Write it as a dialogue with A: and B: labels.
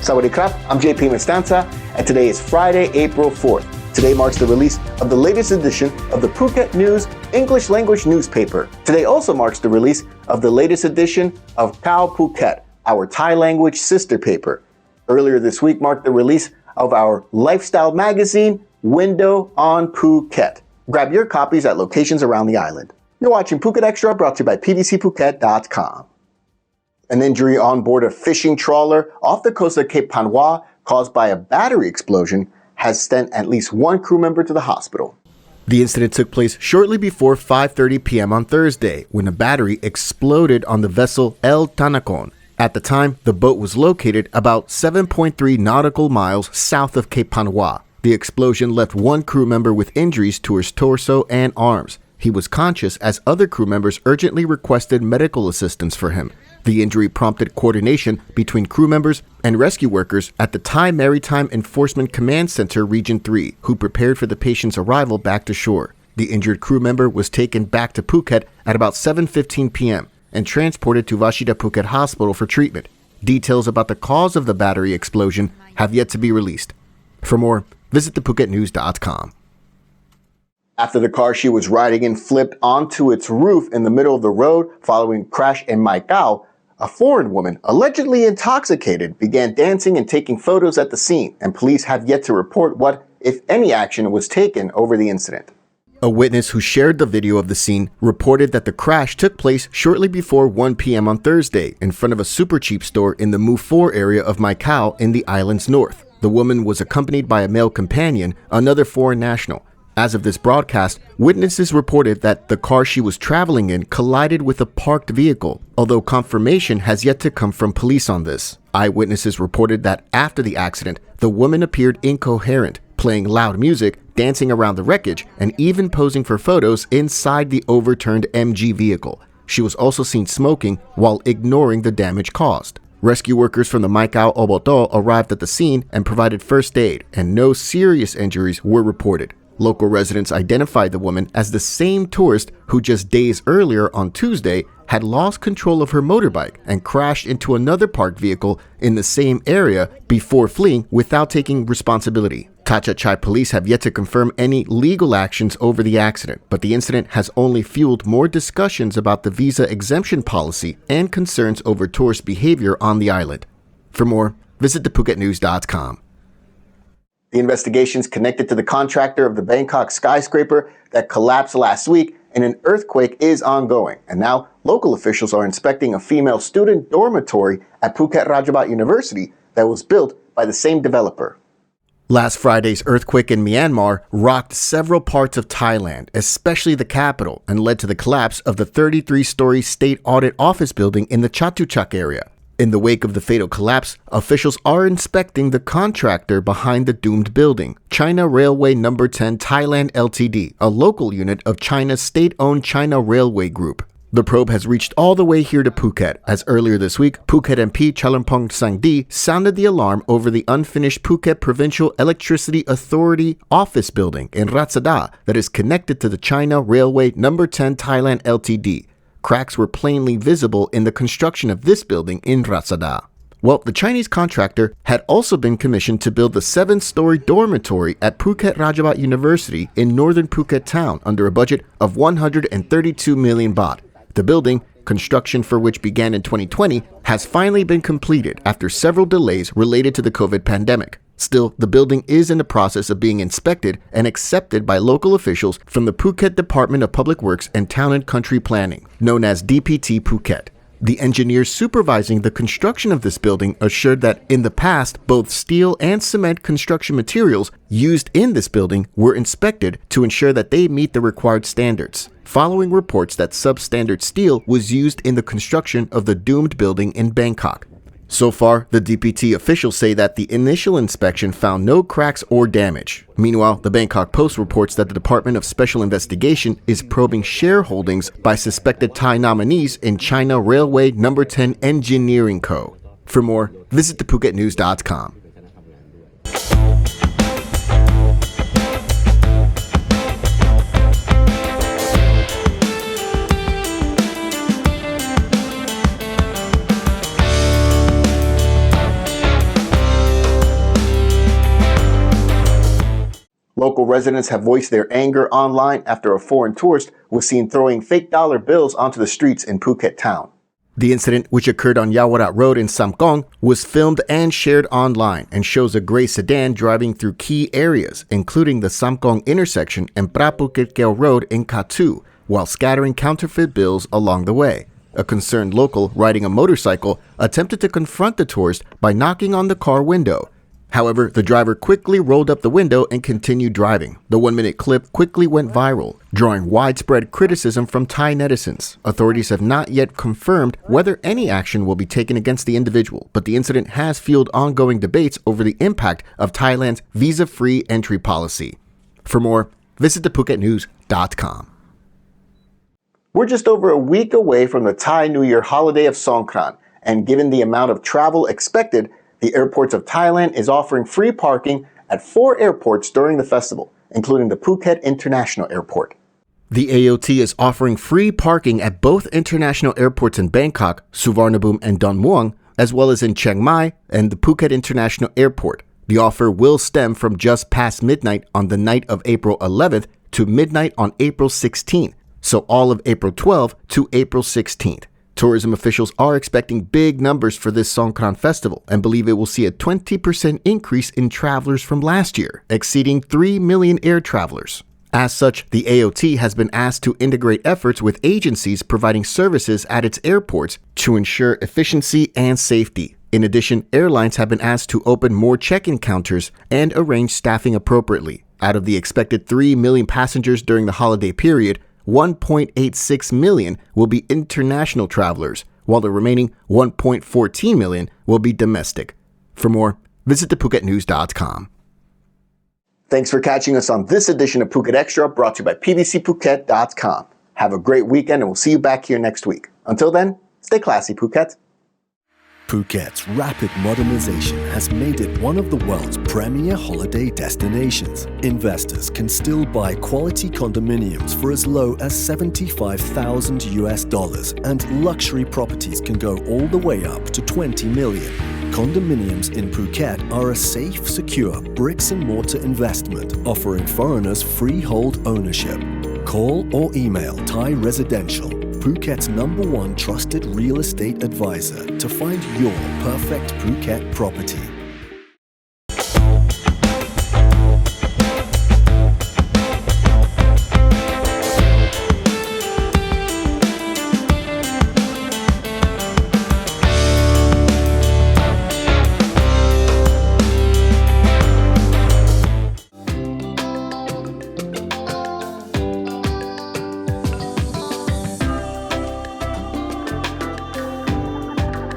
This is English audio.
A: Sawadee krap, I'm JP Mastanza, and today is Friday, April 4th. Today marks the release of the latest edition of the Phuket News English language newspaper. Today also marks the release of the latest edition of Khao Phuket, our Thai language sister paper. Earlier this week marked the release of our lifestyle magazine, Window on Phuket. Grab your copies at locations around the island. You're watching Phuket Xtra, brought to you by pdcphuket.com. An injury on board a fishing trawler off the coast of Cape Panwa caused by a battery explosion has sent at least one crew member to the hospital.
B: The incident took place shortly before 5:30 p.m. on Thursday when a battery exploded on the vessel El Tanacon. At the time, the boat was located about 7.3 nautical miles south of Cape Panwa. The explosion left one crew member with injuries to his torso and arms. He was conscious as other crew members urgently requested medical assistance for him. The injury prompted coordination between crew members and rescue workers at the Thai Maritime Enforcement Command Center Region 3, who prepared for the patient's arrival back to shore. The injured crew member was taken back to Phuket at about 7:15 p.m. and transported to Vashida Phuket Hospital for treatment. Details about the cause of the battery explosion have yet to be released. For more, visit thephuket.news.com.
A: After the car she was riding in flipped onto its roof in the middle of the road following a crash in Mai Khao, a foreign woman, allegedly intoxicated, began dancing and taking photos at the scene, and police have yet to report what, if any, action was taken over the incident.
B: A witness who shared the video of the scene reported that the crash took place shortly before 1 p.m. on Thursday in front of a super cheap store in the Mu 4 area of Mai Khao in the island's north. The woman was accompanied by a male companion, another foreign national. As of this broadcast, witnesses reported that the car she was traveling in collided with a parked vehicle, although confirmation has yet to come from police on this. Eyewitnesses reported that after the accident, the woman appeared incoherent, playing loud music, dancing around the wreckage, and even posing for photos inside the overturned MG vehicle. She was also seen smoking while ignoring the damage caused. Rescue workers from the Mai Khao Oboto arrived at the scene and provided first aid, and no serious injuries were reported. Local residents identified the woman as the same tourist who just days earlier on Tuesday had lost control of her motorbike and crashed into another parked vehicle in the same area before fleeing without taking responsibility. Tachachai police have yet to confirm any legal actions over the accident, but the incident has only fueled more discussions about the visa exemption policy and concerns over tourist behavior on the island. For more, visit thephuket.news.com.
A: The investigations connected to the contractor of the Bangkok skyscraper that collapsed last week in an earthquake is ongoing, and now local officials are inspecting a female student dormitory at Phuket Rajabat University that was built by the same developer.
B: Last Friday's earthquake in Myanmar rocked several parts of Thailand, especially the capital, and led to the collapse of the 33-story State Audit Office building in the Chatuchak area. In the wake of the fatal collapse, officials are inspecting the contractor behind the doomed building, China Railway No. 10 Thailand Ltd., a local unit of China's state-owned China Railway Group. The probe has reached all the way here to Phuket, as earlier this week, Phuket MP Chalermpong Sangdi sounded the alarm over the unfinished Phuket Provincial Electricity Authority office building in Ratsada that is connected to the China Railway No. 10 Thailand Ltd. Cracks were plainly visible in the construction of this building in Ratsada. Well, the Chinese contractor had also been commissioned to build the 7-story dormitory at Phuket Rajabat University in northern Phuket town under a budget of 132 million baht. The building, construction for which began in 2020, has finally been completed after several delays related to the COVID pandemic. Still, the building is in the process of being inspected and accepted by local officials from the Phuket Department of Public Works and Town and Country Planning, known as DPT Phuket. The engineers supervising the construction of this building assured that in the past, both steel and cement construction materials used in this building were inspected to ensure that they meet the required standards, following reports that substandard steel was used in the construction of the doomed building in Bangkok. So far, the DPT officials say that the initial inspection found no cracks or damage. Meanwhile, the Bangkok Post reports that the Department of Special Investigation is probing shareholdings by suspected Thai nominees in China Railway No. 10 Engineering Co. For more, visit thephuket.news.com.
A: Local residents have voiced their anger online after a foreign tourist was seen throwing fake dollar bills onto the streets in Phuket town.
B: The incident, which occurred on Yawarat Road in Samkong, was filmed and shared online and shows a gray sedan driving through key areas, including the Samkong intersection and Prapukit Road in Katu, while scattering counterfeit bills along the way. A concerned local riding a motorcycle attempted to confront the tourist by knocking on the car window. However, the driver quickly rolled up the window and continued driving. The 1-minute clip quickly went viral, drawing widespread criticism from Thai netizens. Authorities have not yet confirmed whether any action will be taken against the individual, but the incident has fueled ongoing debates over the impact of Thailand's visa-free entry policy. For more, visit thephuket.news.com.
A: We're just over a week away from the Thai New Year holiday of Songkran, and given the amount of travel expected, the airports of Thailand is offering free parking at 4 airports during the festival, including the Phuket International Airport.
B: The AOT is offering free parking at both international airports in Bangkok, Suvarnabhumi and Don Mueang, as well as in Chiang Mai and the Phuket International Airport. The offer will stem from just past midnight on the night of April 11th to midnight on April 16th, so all of April 12th to April 16th. Tourism officials are expecting big numbers for this Songkran festival and believe it will see a 20% increase in travelers from last year, exceeding 3 million air travelers. As such, the AOT has been asked to integrate efforts with agencies providing services at its airports to ensure efficiency and safety. In addition, airlines have been asked to open more check-in counters and arrange staffing appropriately. Out of the expected 3 million passengers during the holiday period, 1.86 million will be international travelers, while the remaining 1.14 million will be domestic. For more, visit thephuket.news.com.
A: Thanks for catching us on this edition of Phuket Extra, brought to you by pbcphuket.com. Have a great weekend, and we'll see you back here next week. Until then, stay classy, Phuket.
C: Phuket's rapid modernization has made it one of the world's premier holiday destinations. Investors can still buy quality condominiums for as low as $75,000, and luxury properties can go all the way up to 20 million. Condominiums in Phuket are a safe, secure bricks-and-mortar investment, offering foreigners freehold ownership. Call or email Thai Residential, Phuket's #1 trusted real estate advisor, to find your perfect Phuket property.